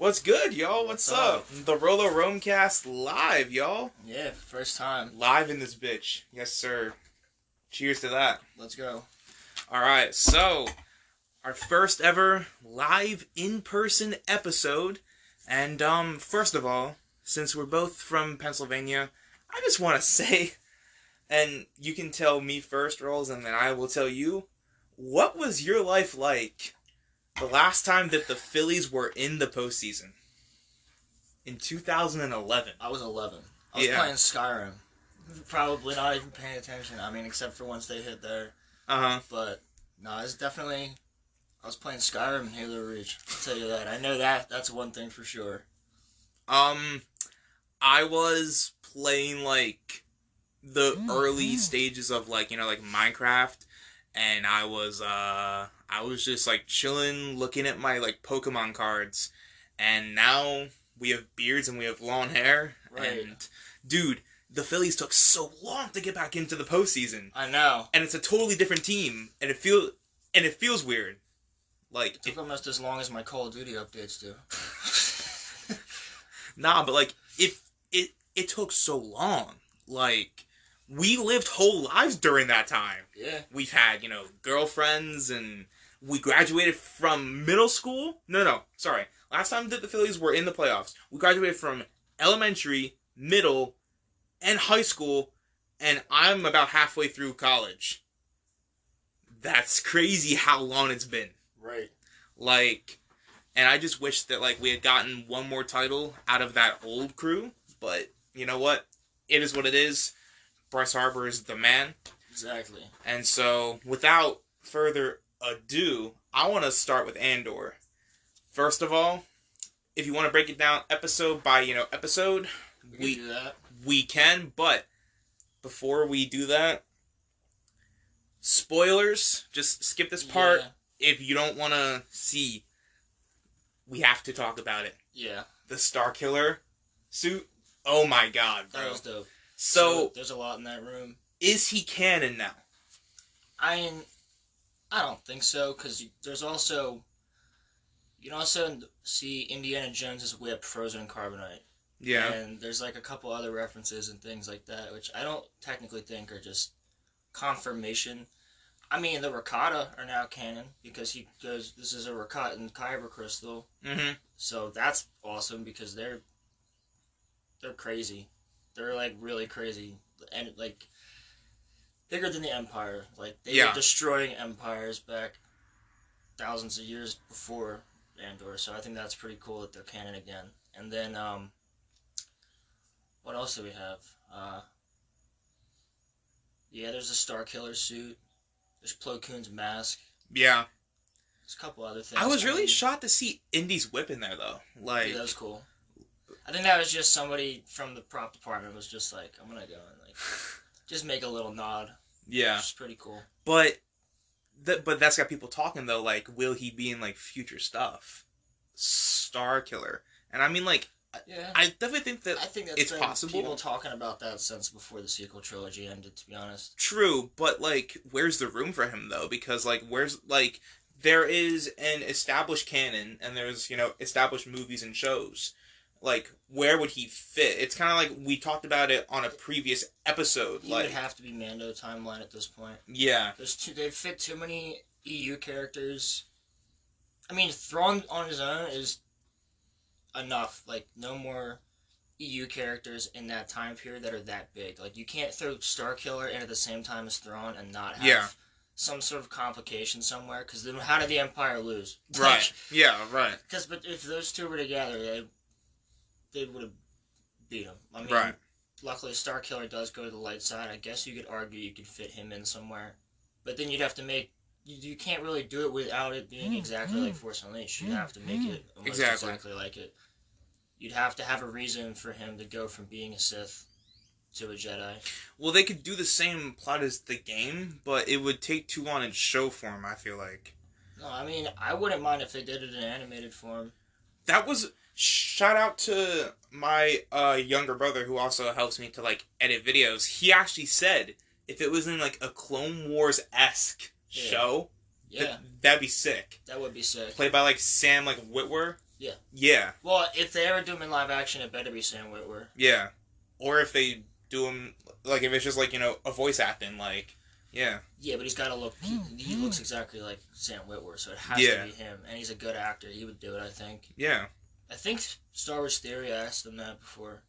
What's good, y'all? What's up? The RoloRome cast live, y'all. Yeah, first time. Live in this bitch. Yes, sir. Cheers to that. Let's go. Alright, so, our first ever live in-person episode. And, first of all, since we're both from Pennsylvania, I just want to say, and you can tell me first, Rolls, and then I will tell you, what was your life like the last time that the Phillies were in the postseason? In 2011. I was 11. I was playing Skyrim. Probably not even paying attention. I mean, except for once they hit there. But, no, it's definitely... I was playing Skyrim and Halo Reach. I'll tell you that. I know that. That's one thing for sure. I was playing, like, the early stages of, like, like, Minecraft. And I was just, like, chilling, looking at my, like, Pokemon cards. And now we have beards and we have long hair. Right. And, dude, the Phillies took so long to get back into the postseason. I know. And it's a totally different team. And it feels weird. Like, it took almost as long as my Call of Duty updates do. Nah, but, like, it took so long. Like, we lived whole lives during that time. Yeah. We've had, girlfriends, and we graduated from middle school. No, sorry. Last time that the Phillies were in the playoffs, we graduated from elementary, middle, and high school, and I'm about halfway through college. That's crazy how long it's been. Right. Like, and I just wish that, like, we had gotten one more title out of that old crew, but you know what? It is what it is. Bryce Harper is the man. Exactly. And so, without further ado, I want to start with Andor. First of all, if you want to break it down episode by, episode, we can do that. We can, but before we do that, spoilers, just skip this part. Yeah. If you don't want to see, we have to talk about it. Yeah. The Starkiller suit. Oh my god, bro. That was dope. So, there's a lot in that room. Is he canon now? I don't think so, because there's also... You can also see Indiana Jones' whip frozen in carbonite. Yeah. And there's like a couple other references and things like that, which I don't technically think are just confirmation. I mean, the Rakata are now canon, because he goes, this is a Rakata and Kyber crystal. Mm-hmm. So that's awesome, because they're crazy. They're, like, really crazy. And, like, bigger than the Empire. Like, they were destroying empires back thousands of years before Andor. So I think that's pretty cool that they're canon again. And then, what else do we have? Yeah, there's a Starkiller suit. There's Plo Koon's mask. Yeah. There's a couple other things. I was really shocked to see Indy's whip in there, though. Like, yeah, that was cool. I think that was just somebody from the prop department was just like, I'm gonna go and like just make a little nod. Yeah, which is pretty cool. But that's got people talking though. Like, will he be in like future stuff? Starkiller, and I mean, like, yeah, I definitely think that it's been possible. People talking about that since before the sequel trilogy ended, to be honest. True, but like, where's the room for him though? Because like, there is an established canon, and there's established movies and shows. Like, where would he fit? It's kind of like we talked about it on a previous episode. He would have to be Mando timeline at this point. Yeah. They fit too many EU characters. I mean, Thrawn on his own is enough. Like, no more EU characters in that time period that are that big. Like, you can't throw Starkiller in at the same time as Thrawn and not have some sort of complication somewhere. Because then how did the Empire lose? Right. Like, yeah, right. But if those two were together, they would have beat him. I mean, luckily Starkiller does go to the light side. I guess you could argue you could fit him in somewhere. But then you'd have to make... You can't really do it without it being exactly like Force Unleashed. You'd have to make it almost exactly like it. You'd have to have a reason for him to go from being a Sith to a Jedi. Well, they could do the same plot as the game, but it would take too long in show form, I feel like. No, I mean, I wouldn't mind if they did it in animated form. That was... Shout out to my younger brother who also helps me to, like, edit videos. He actually said if it was in, like, a Clone Wars-esque show, that'd be sick. That would be sick. Played by, like, Sam, like, Witwer. Yeah. Yeah. Well, if they ever do him in live action, it better be Sam Witwer. Yeah. Or if they do him, like, if it's just, like, a voice acting, like, yeah. Yeah, but he's got to look... He looks exactly like Sam Witwer, so it has to be him. And he's a good actor. He would do it, I think. Yeah. I think Star Wars Theory asked him that before.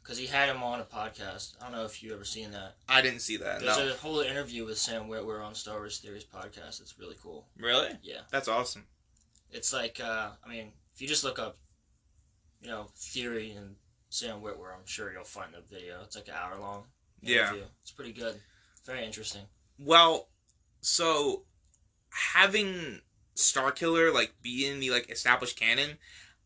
Because he had him on a podcast. I don't know if you've ever seen that. I didn't see that, There's a whole interview with Sam Witwer on Star Wars Theory's podcast. It's really cool. Really? Yeah. That's awesome. It's like, if you just look up, Theory and Sam Witwer, I'm sure you'll find the video. It's like an hour-long interview. Yeah. It's pretty good. Very interesting. Well, so, having Starkiller, like, be in the, like, established canon...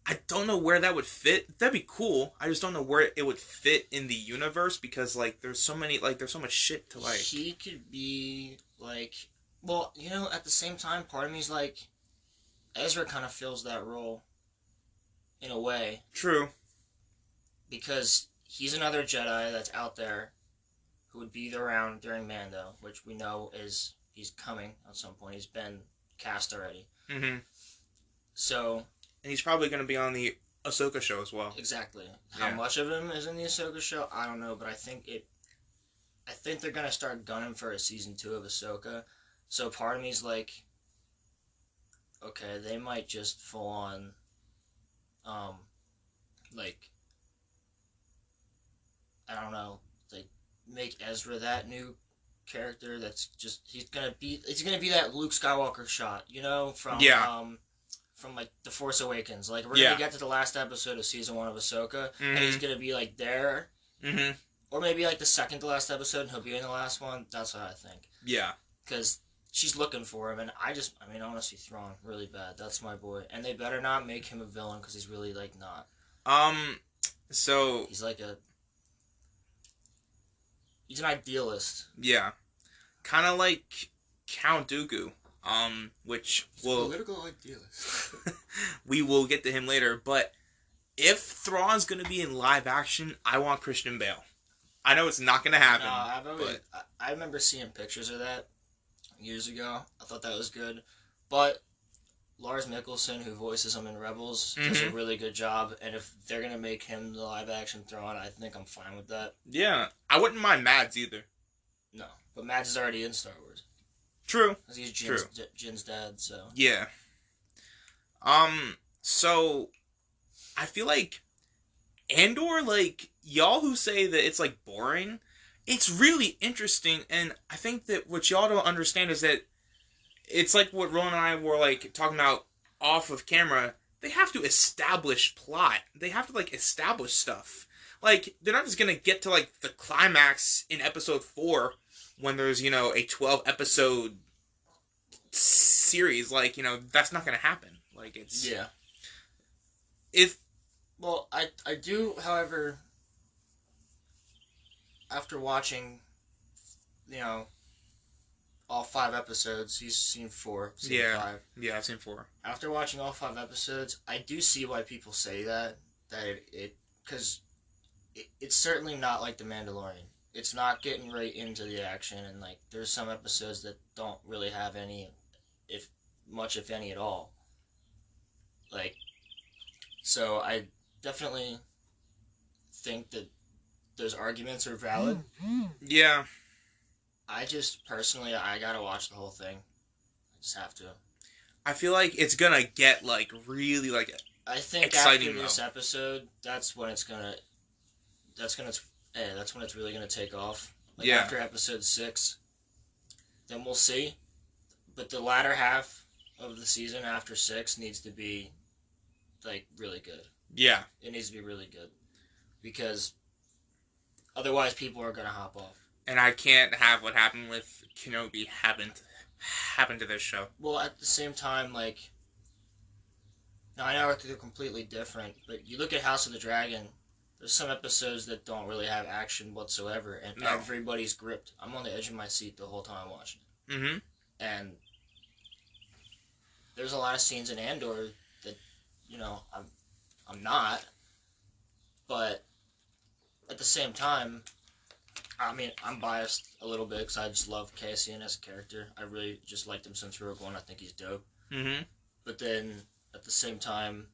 I don't know where that would fit. That'd be cool. I just don't know where it would fit in the universe because, like, there's so much shit to, like... He could be, like... Well, at the same time, part of me is like... Ezra kind of fills that role. In a way. True. Because he's another Jedi that's out there who would be around during Mando, which we know he's coming at some point. He's been cast already. Mm-hmm. So... And he's probably going to be on the Ahsoka show as well. Exactly. How much of him is in the Ahsoka show, I don't know, but I think they're going to start gunning for a season 2 of Ahsoka. So part of me's like, okay, they might just full on, like, I don't know, like, make Ezra that new character that's just, he's gonna be that Luke Skywalker shot, from like The Force Awakens. Like, we're gonna get to the last episode of season 1 of Ahsoka, and he's gonna be like there, or maybe like the second to last episode, and he'll be in the last one. That's what I think. Yeah, because she's looking for him, and I want to see Thrawn really bad. That's my boy, and they better not make him a villain because he's really like not. So he's like he's an idealist. Yeah, kind of like Count Dooku. Which will political idealist. We will get to him later, but if Thrawn's gonna be in live action, I want Christian Bale. I know it's not gonna happen. I remember seeing pictures of that years ago. I thought that was good, but Lars Mikkelsen, who voices him in Rebels, does a really good job. And if they're gonna make him the live action Thrawn, I think I'm fine with that. Yeah, I wouldn't mind Mads either. No, but Mads is already in Star Wars. True. Because he's Jin's dad, so... Yeah. So... I feel like... Andor, like, y'all who say that it's, like, boring, it's really interesting, and I think that what y'all don't understand is that it's like what Ron and I were, like, talking about off of camera. They have to establish plot. They have to, like, establish stuff. Like, they're not just gonna get to, like, the climax in episode 4... when there's, a 12-episode series, like, that's not going to happen. Like, it's... Yeah. Well, I do, however, after watching, all 5 episodes, he's seen 4, seen 5. Yeah, I've seen 4. After watching all 5 episodes, I do see why people say that because it's certainly not like The Mandalorian. It's not getting right into the action, and like there's some episodes that don't really have any, if any at all. Like, so I definitely think that those arguments are valid. Yeah. I just personally, I gotta watch the whole thing. I just have to. I feel like it's gonna get like really like I think exciting after this episode, that's when it's really going to take off. Like after episode 6. Then we'll see. But the latter half of the season after 6 needs to be, like, really good. Yeah. It needs to be really good. Because otherwise people are going to hop off. And I can't have what happened with Kenobi happen to this show. Well, at the same time, like... Now, I know they're completely different, but you look at House of the Dragon... There's some episodes that don't really have action whatsoever, and everybody's gripped. I'm on the edge of my seat the whole time watching it. Mm-hmm. And there's a lot of scenes in Andor that, I'm not. But at the same time, I mean, I'm biased a little bit because I just love Cassian as a character. I really just liked him since Rogue One. I think he's dope. Mm-hmm. But then, at the same time,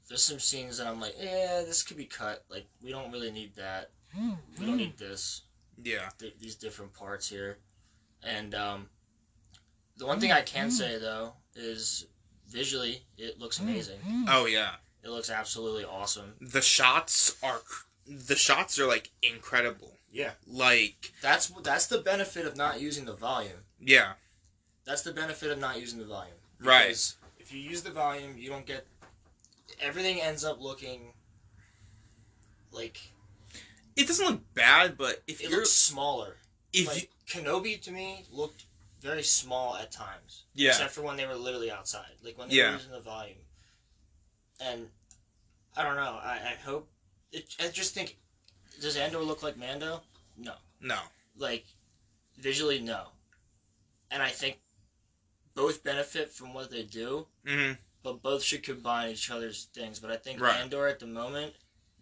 there's some scenes that I'm like, yeah, this could be cut. Like, we don't really need that. We don't need this. Yeah. These different parts here. And the one thing I can say, though, is visually, it looks amazing. Oh, yeah. It looks absolutely awesome. The shots are like incredible. Yeah. Like, that's the benefit of not using the volume. Yeah. That's the benefit of not using the volume. Right. Because if you use the volume, you don't get... Everything ends up looking like... It doesn't look bad, but if it you're... looks smaller. If like, Kenobi, to me, looked very small at times. Yeah. Except for when they were literally outside. Like, when they were using the volume. And, I don't know, I hope... I just think... Does Andor look like Mando? No. No. Like, visually, no. And I think both benefit from what they do, but both should combine each other's things. But I think Andor, at the moment,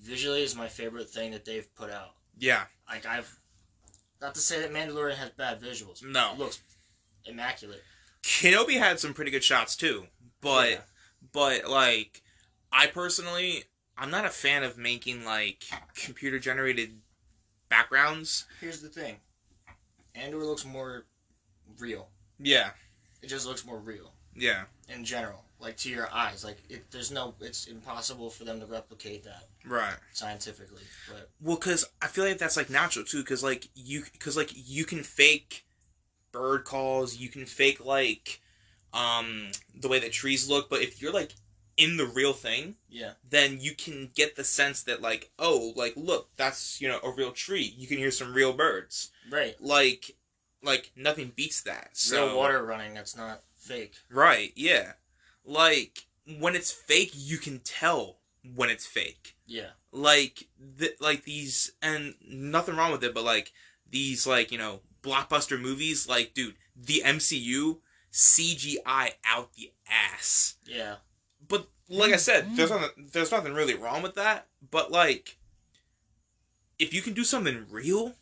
visually is my favorite thing that they've put out. Yeah. Like, not to say that Mandalorian has bad visuals. No. It looks immaculate. Kenobi had some pretty good shots, too. But, like, I personally... I'm not a fan of making, like, computer-generated backgrounds. Here's the thing. Andor looks more real. Yeah. It just looks more real. Yeah. In general. Like, to your eyes. Like, it's impossible for them to replicate that. Right. Scientifically. But... Well, because I feel like that's, like, natural, too. Because, like, you can fake bird calls. You can fake, like, the way that trees look. But if you're, like... in the real thing, then you can get the sense that, like, oh, like, look, that's, you know, a real tree. You can hear some real birds. Right. Like nothing beats that. So, real water running, that's not fake. Right, yeah. Like, when it's fake, you can tell when it's fake. Yeah. Like these, and nothing wrong with it, but, like, these, like, you know, blockbuster movies, like, dude, the MCU, CGI out the ass. Yeah. But, like I said, there's nothing really wrong with that. But, like, if you can do something real,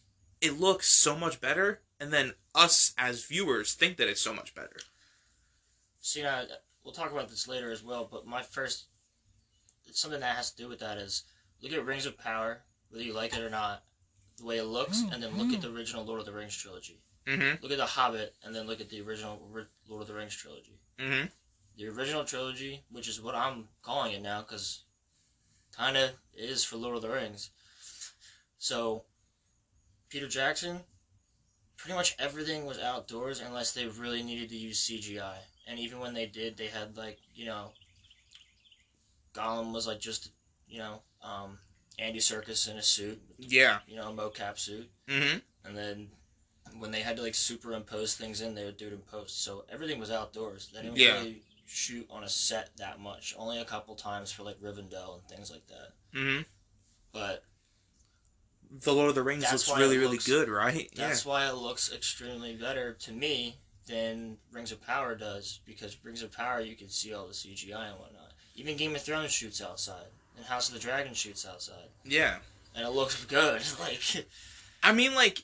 it looks so much better. And then us, as viewers, think that it's so much better. See, now, we'll talk about this later as well, but my first... something that has to do with that is, look at Rings of Power, whether you like it or not, the way it looks, and then look at the original Lord of the Rings trilogy. Mm-hmm. Look at The Hobbit, and then look at the original Lord of the Rings trilogy. Mm-hmm. The original trilogy, which is what I'm calling it now, because kind of is for Lord of the Rings. So, Peter Jackson, pretty much everything was outdoors unless they really needed to use CGI. And even when they did, they had, like, you know, Gollum was, like, just, you know, Andy Serkis in a suit. Yeah. You know, a mocap suit. Mm-hmm. And then when they had to, like, superimpose things in, they would do it in post. So everything was outdoors. They didn't really shoot on a set that much. Only a couple times for, like, Rivendell and things like that. Mm-hmm. But the Lord of the Rings looks really, really good, right? That's why it looks extremely better to me than Rings of Power does. Because Rings of Power, you can see all the CGI and whatnot. Even Game of Thrones shoots outside. And House of the Dragon shoots outside. Yeah. And it looks good. Like, I mean, like...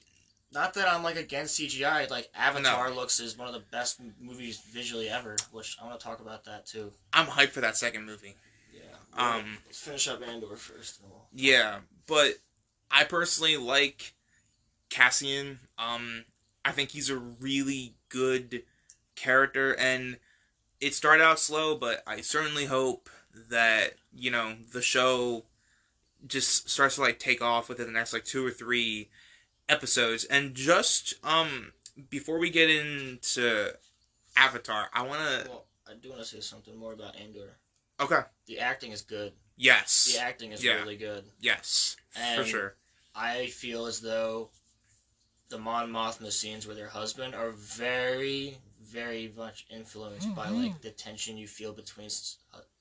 not that I'm, like, against CGI. Like, Avatar looks is one of the best movies visually ever. Which, I want to talk about that, too. I'm hyped for that second movie. Yeah. Let's finish up Andor first. Yeah, but I personally like Cassian. I think he's a really good character, and it started out slow, but I certainly hope that, you know, the show just starts to, like, take off within the next, like, 2 or 3 episodes. And just, before we get into Avatar, I do want to say something more about Andor. Okay. The acting is good. Yes. The acting is really good. Yes, and for sure. I feel as though the Mon Mothma scenes with her husband are very, very much influenced by, like, the tension you feel between,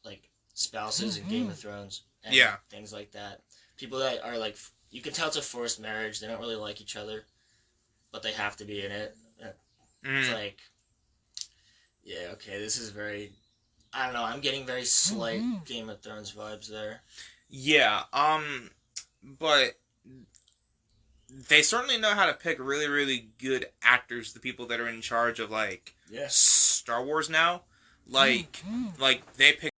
like, spouses in Game of Thrones and things like that. People that are, like, you can tell it's a forced marriage. They don't really like each other, but they have to be in it. It's like, yeah, okay, this is very... I don't know, I'm getting very slight Game of Thrones vibes there. Yeah, but they certainly know how to pick really, really good actors, the people that are in charge of, like, Star Wars now. Like, they pick